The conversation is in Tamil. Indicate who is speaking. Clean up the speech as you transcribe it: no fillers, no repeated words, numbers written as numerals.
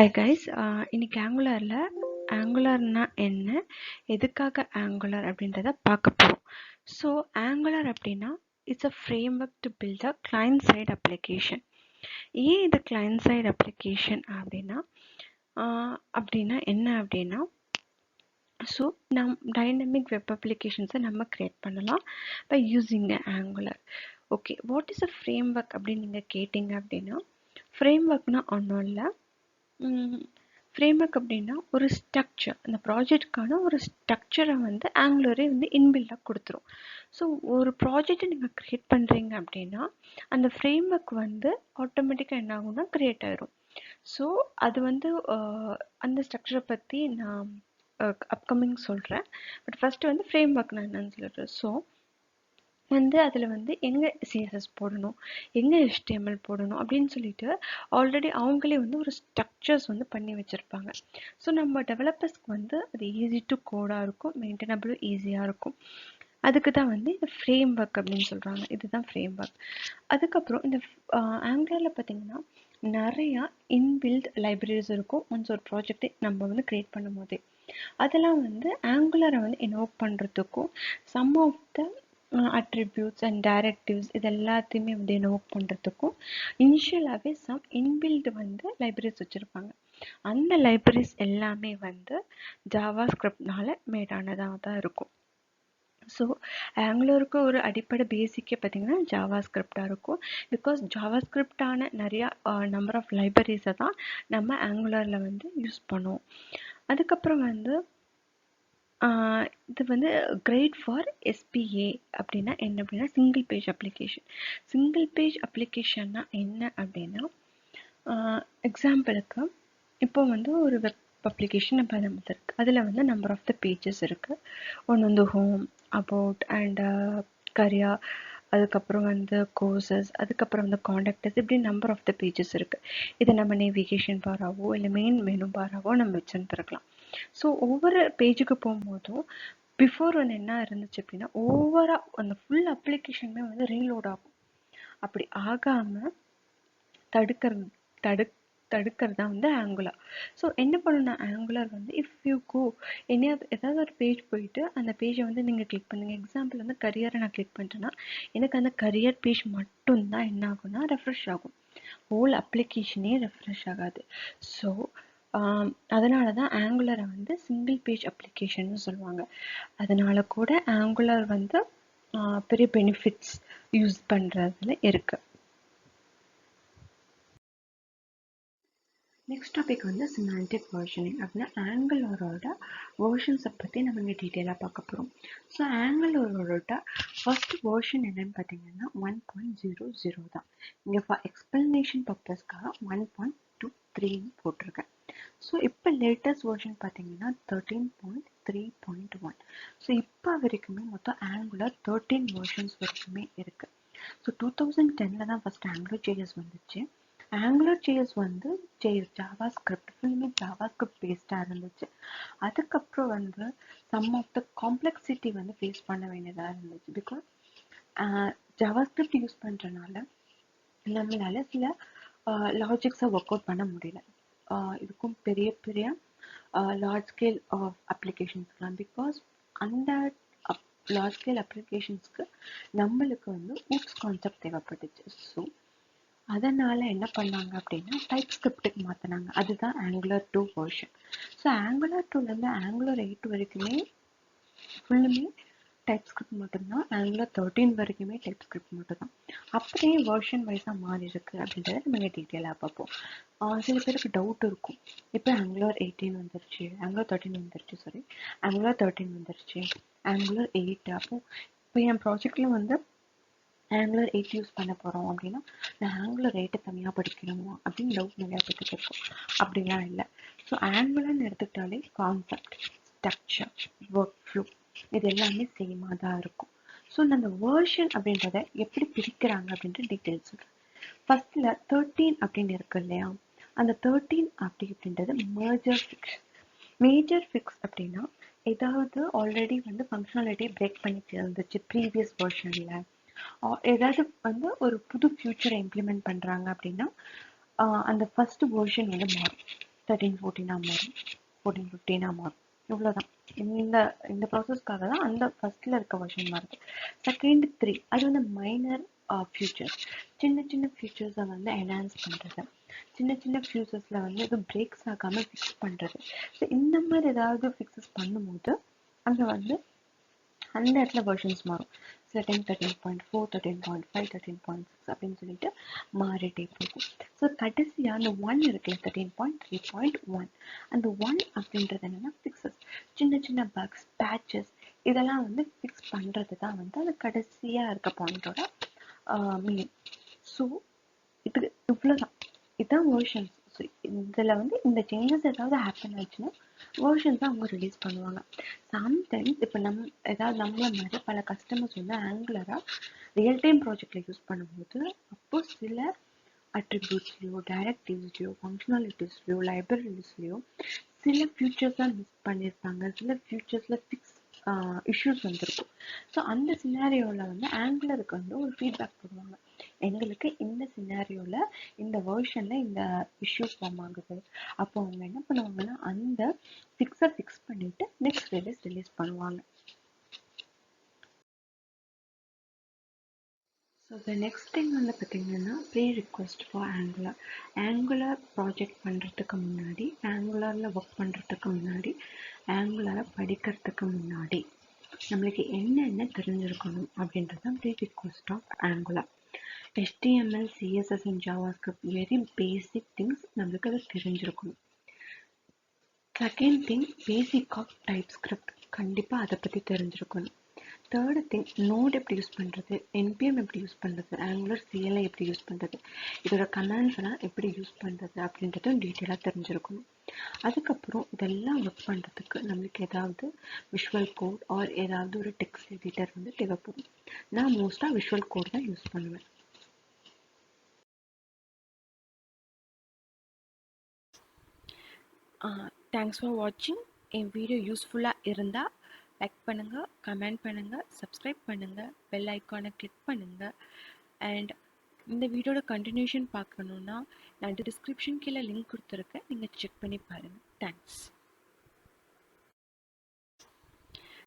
Speaker 1: ஹாய் கைஸ், இன்னைக்கு ஆங்குலர்னா என்ன, எதுக்காக ஆங்குலர் அப்படின்றத பார்க்க போகிறோம். ஸோ ஆங்குலர் அப்படின்னா it's a framework to build a client side application. ஏன் இது கிளைண்ட் சைட் அப்ளிகேஷன் அப்படின்னா என்ன அப்படின்னா, ஸோ டைனமிக் வெப் அப்ளிகேஷன்ஸை நம்ம க்ரியேட் பண்ணலாம் by using Angular. Okay, what is a framework அப்படின்னு நீங்கள் கேட்டிங்க அப்படின்னா, ஃப்ரேம் ஒர்க்னால் ஒன்றும் இல்லை. ஃப்ரேம்வொர்க் அப்படின்னா ஒரு ஸ்ட்ரக்சர், அந்த ப்ராஜெக்டுக்கான ஒரு ஸ்ட்ரக்சரை ஆங்குலரே இன்பில்டாக கொடுத்துரும். ஸோ ஒரு ப்ராஜெக்டை நீங்கள் க்ரியேட் பண்ணுறீங்க அப்படின்னா அந்த ஃப்ரேம்வொர்க் ஆட்டோமேட்டிக்காக என்ன ஆகும்னா க்ரியேட் ஆயிரும். ஸோ அது அந்த ஸ்ட்ரக்சரை பற்றி நான் அப்கமிங் சொல்கிறேன். பட் ஃபஸ்ட்டு ஃப்ரேம்வொர்க்னா என்னன்னு சொல்லிடுறேன். ஸோ அதில் எங்கே சிஎஸ்எஸ் போடணும், எங்கே HTML போடணும் அப்படின்னு சொல்லிட்டு ஆல்ரெடி அவங்களே ஒரு ஸ்ட்ரக்சர்ஸ் பண்ணி வச்சுருப்பாங்க. ஸோ நம்ம டெவலப்பர்ஸ்க்கு அது ஈஸி டு கோடாக இருக்கும், மெயின்டெனபிளும் ஈஸியாக இருக்கும். அதுக்கு தான் இந்த ஃப்ரேம் ஒர்க் அப்படின்னு சொல்கிறாங்க. இதுதான் ஃப்ரேம் ஒர்க். அதுக்கப்புறம் இந்த ஆங்குலரில் பார்த்தீங்கன்னா நிறையா இன்பில்ட் லைப்ரரிஸ் இருக்கும். ஒன்ஸ் ஒரு ப்ராஜெக்டை நம்ம க்ரியேட் பண்ணும் போதே அதெல்லாம் ஆங்குலரை இன்வோக் பண்ணுறதுக்கும் some of the attributes and directives இது எல்லாத்தையுமே இன்வோக் பண்ணுறதுக்கும் இனிஷியலாகவே சம் இன்பில்ட் லைப்ரரிஸ் வச்சுருப்பாங்க. அந்த லைப்ரரிஸ் எல்லாமே ஜாவா ஸ்கிரிப்ட்னால மேடானதாக தான் இருக்கும். ஸோ ஆங்குலருக்கு ஒரு அடிப்படை பேசிக்கே பார்த்தீங்கன்னா ஜாவா ஸ்கிரிப்டாக இருக்கும். பிகாஸ் ஜாவா ஸ்கிரிப்டான நிறையா நம்பர் ஆஃப் லைப்ரரிஸை தான் நம்ம ஆங்குலரில் யூஸ் பண்ணுவோம். அதுக்கப்புறம் இது கிரேட் ஃபார் SPA அப்படின்னா என்ன அப்படின்னா single page application. Single page அப்ளிகேஷன்னா என்ன அப்படின்னா, எக்ஸாம்பிளுக்கு இப்போ ஒரு வெப் அப்ளிகேஷன் இப்போ நம்ம இருக்குது. அதில் நம்பர் ஆஃப் த பேஜஸ் இருக்குது. ஒன்று ஹோம், அபவுட் அண்ட் கரியர், அதுக்கப்புறம் கோர்சஸ், அதுக்கப்புறம் காண்டாக்டர்ஸ், இப்படி நம்பர் ஆஃப் த பேஜஸ் இருக்குது. இதை நம்ம நேவிகேஷன் பாராவோ இல்லை மெயின் மெனு பாராவோ நம்ம வச்சுருந்துருக்கலாம். ஸோ ஒவ்வொரு பேஜுக்கு போகும்போதும் பிஃபோர் என்ன இருந்துச்சு அப்படின்னா ஓவராக அந்த ஃபுல் அப்ளிகேஷனுமே ரீலோட் ஆகும். அப்படி ஆகாமல் தடுக்கிறது தான் ஆங்குலர். ஸோ என்ன பண்ணணும்னா ஆங்குலர் இஃப் யூ கோ ஏதாவது ஒரு பேஜ் போயிட்டு அந்த பேஜை நீங்கள் கிளிக் பண்ணுங்கள். எக்ஸாம்பிள் கரியரை நான் கிளிக் பண்ணிட்டேன்னா எனக்கு அந்த கரியர் பேஜ் மட்டும்தான் என்ன ஆகும்னா ரெஃப்ரெஷ் ஆகும். ஹோல் அப்ளிகேஷனே ரெஃப்ரெஷ் ஆகாது. ஸோ அதனால தான் ஆங்குலரை சிங்கிள் பேஜ் அப்ளிகேஷன் சொல்லுவாங்க. அதனால கூட ஆங்குலர் பெரிய பெனிஃபிட்ஸ் யூஸ் பண்ணுறதுல இருக்குது. நெக்ஸ்ட் டாபிக் சிமாண்டிக் வெர்ஷனிங் அப்படின்னா ஆங்குலரோட வெர்ஷன்ஸை பற்றி நம்ம இங்கே டீட்டெயிலாக பார்க்க போகிறோம். ஸோ ஆங்குலரோட ஃபர்ஸ்ட் வெர்ஷன் என்னன்னு பார்த்தீங்கன்னா 1.00 தான். இங்கே ஃபார் எக்ஸ்பிளனேஷன் பர்பஸ்க்காக 1.23 போட்டிருக்கேன். ஸோ இப்போ லேட்டஸ்ட் வெர்ஷன் பார்த்தீங்கன்னா 13.3.1. ஸோ இப்போ வரைக்குமே மொத்தம் ஆங்குலர் 13 வெர்ஷன்ஸ் வரைக்குமே இருக்குது. ஸோ 2010 தான் ஃபஸ்ட் ஆங்குலர் JS வந்துச்சு. ஆங்குலர் JS ஜாவா ஸ்கிரிப்ட் ஃபுல்லுமே ஜாவா ஸ்கிரிப்ட் பேஸ்டாக இருந்துச்சு. அதுக்கப்புறம் some of the complexity face பண்ண வேண்டியதாக இருந்துச்சு. பிகாஸ் ஜாவா ஸ்கிரிப்ட் யூஸ் பண்ணுறனால நம்மளால சில லாஜிக்ஸை ஒர்க் அவுட் பண்ண முடியல. இதுக்கும் பெரிய பெரிய லார்ஜ் ஸ்கேல் ஆஃப் அப்ளிகேஷன்ஸ்லாம். பிகாஸ் அந்த லார்ஜ் ஸ்கேல் அப்ளிகேஷன்ஸ்க்கு நம்மளுக்கு ஊப்ஸ் கான்செப்ட் தேவைப்பட்டுச்சு. ஸோ அதனால் என்ன பண்ணாங்க அப்படின்னா டைப் ஸ்கிரிப்டுக்கு மாற்றினாங்க. அதுதான் ஆங்குலர் 2 வெர்ஷன். ஸோ ஆங்குலர் 2லேருந்து ஆங்குலர் 8 வரைக்குமே ஃபுல்லுமே டைப் ஸ்கிரிப்ட் மட்டும்தான். ஆங்குலர் 13 வரைக்குமே டைப் ஸ்கிரிப்ட் மட்டும்தான். அப்படியே வெர்ஷன் வைஸாக மாறி இருக்கு அப்படின்றத நம்ம டீட்டெயிலாக பார்ப்போம். சில பேருக்கு டவுட் இருக்கும், இப்போ ஆங்குலர் 18 வந்துருச்சு, ஆங்குலர் 13 வந்துருச்சு, ஆங்குலர் 13 வந்துருச்சு, ஆங்குலர் 8. அப்போ இப்போ என் ப்ராஜெக்டில் ஆங்குலர் 8 யூஸ் பண்ண போகிறோம் அப்படின்னா நான் ஆங்குலர் 8 தனியாக படிக்கணுமா அப்படின்னு டவுட் நிறையா பேருக்கு இருக்கும். அப்படிலாம் இல்லை. ஸோ ஆங்குலர்னு எடுத்துக்கிட்டாலே கான்செப்ட், ஸ்ட்ரக்சர், ஒர்க் ஃப்ளோ இது எல்லாமே சேமாக தான் இருக்கும். ஸோ அந்த வேர்ஷன் அப்படின்றத எப்படி பிரிக்கிறாங்க அப்படின்ற டீட்டெயில்ஸ் சொல்கிறேன். ஃபஸ்ட்டில் 13 அப்படின்னு இருக்கு இல்லையா, அந்த 13 அப்படின்றது மேஜர் ஃபிக்ஸ். மேஜர் ஃபிக்ஸ் அப்படின்னா ஏதாவது ஆல்ரெடி ஃபங்க்ஷனாலிட்டியை பிரேக் பண்ணிட்டு இருந்துச்சு ப்ரீவியஸ் வெர்ஷனில், ஏதாவது ஒரு புது ஃபியூச்சரை இம்ப்ளிமெண்ட் பண்ணுறாங்க அப்படின்னா அந்த ஃபர்ஸ்ட் வெர்ஷன் மாறும். 1314 மாறும், 1415 மாறும். இவ்வளவுதான். இந்த இந்த ப்ராசஸ்க்காக தான் அந்த ஃபர்ஸ்ட்ல இருக்க வெர்ஷன் மாறுது. செகண்ட் 3 அது வந்து மைனர் ஃபியூச்சர்ஸ். சின்ன சின்ன ஃபியூச்சர்ஸை வந்து என்ஹான்ஸ் பண்றது, சின்ன சின்ன ஃபியூச்சர்ஸ்ல வந்து இது பிரேக்ஸ் ஆகாம ஃபிக்ஸ் பண்றது. ஸோ இந்த மாதிரி ஏதாவது ஃபிக்ஸஸ் பண்ணும்போது அங்க வந்து அந்த இடத்துல வெர்ஷன்ஸ் மாறும். சில டைம் 13.4, 13.5, 13.6 அப்படின்னு சொல்லிட்டு மாறிட்டே போகும். ஸோ கடைசியாக அந்த 1 இருக்குல்ல, 13.3.1, அந்த 1 அப்படின்றது என்னன்னா ஃபிக்ஸஸ். சின்ன சின்ன பக்ஸ், பேட்சஸ் இதெல்லாம் வந்து ஃபிக்ஸ் பண்ணுறது தான் வந்து அது கடைசியாக இருக்க பாயிண்டோட மீனிங். ஸோ இது இவ்வளோதான், இதுதான் வேர்ஷன்ஸ். ஸோ இதில் வந்து இந்த சேஞ்சஸ் ஏதாவது ஹேப்பன் ஆச்சுன்னா வேர்ஷன்ஸ் தான் அவங்க ரிலீஸ் பண்ணுவாங்க. சம்டைம்ஸ் இப்போ ஏதாவது நம்மள மாதிரி பல கஸ்டமர்ஸ் வந்து ஆங்குலராக ரியல் டைம் ப்ராஜெக்டில் யூஸ் பண்ணும்போது அப்போ சில அட்ரிபியூட்ஸ்லையோ, டைரக்டிவ்ஸ்லையோ, ஃபங்க்ஷனாலிட்டிஸ்லையோ, லைப்ரரிஸ்லையோ சில ஃபியூச்சர்ஸ் தான் மிஸ் பண்ணியிருப்பாங்க. சில ஃபியூச்சர்ஸில் ஃபிக்ஸ் இஷ்யூஸ் வந்திருக்கும். ஸோ அந்த சினாரியோவில் வந்து ஆங்குலருக்கு வந்து ஒரு ஃபீட்பேக் போடுவாங்க. எங்களுக்கு இந்த சினாரியோவில் இந்த வேர்ஷனில் இந்த இஷ்யூ ஃபார்ம் ஆகுது. அப்போ அவங்க என்ன பண்ணுவாங்கன்னா அந்த ஃபிக்ஸை ஃபிக்ஸ் பண்ணிவிட்டு நெக்ஸ்ட் ரிலீஸ் பண்ணுவாங்க. ஸோ த நெக்ஸ்ட் திங் வந்து பார்த்திங்கன்னா prerequisite for Angular. Angular project பண்ணுறதுக்கு முன்னாடி, ஆங்குலரில் ஒர்க் பண்ணுறதுக்கு முன்னாடி, ஆங்குலரை படிக்கிறதுக்கு முன்னாடி நம்மளுக்கு என்னென்ன தெரிஞ்சிருக்கணும் அப்படின்றது தான் prerequisite of Angular. HTML, CSS and JavaScript very basic things நம்மளுக்கு அது தெரிஞ்சிருக்கணும். Second thing basic of TypeScript, கண்டிப்பாக அதை பற்றி தெரிஞ்சிருக்கணும். தேர்டு திங் நோட் எப்படி யூஸ் பண்ணுறது, NPM எப்படி யூஸ் பண்ணுறது, ஆங்குலர் CLI எப்படி யூஸ் பண்ணுறது, இதோட கமாண்ட்ஸ் எல்லாம் எப்படி யூஸ் பண்ணுறது அப்படின்றதும் டீட்டெயிலாக தெரிஞ்சிருக்கணும். அதுக்கப்புறம் இதெல்லாம் ஒர்க் பண்ணுறதுக்கு நம்மளுக்கு ஏதாவது விஷுவல் கோட் ஆர் ஏதாவது ஒரு டெக்ஸ்ட் எடிட்டர் வந்து தேவைப்படும். நான் மோஸ்ட்டாக விஷுவல் கோட் தான் யூஸ் பண்ணுவேன். தேங்க்ஸ் ஃபார் வாட்சிங். என் வீடியோ யூஸ்ஃபுல்லாக இருந்தால் லைக் பண்ணுங்கள், கமெண்ட் பண்ணுங்கள், சப்ஸ்கிரைப் பண்ணுங்கள், பெல் ஐக்கானை கிளிக் பண்ணுங்கள். அண்ட் இந்த வீடியோட கண்டினியூஷன் பார்க்கணுன்னா நான் டிஸ்கிரிப்ஷன் கீழே லிங்க் கொடுத்துருக்கேன், நீங்கள் செக் பண்ணி பாருங்கள். தேங்க்ஸ்.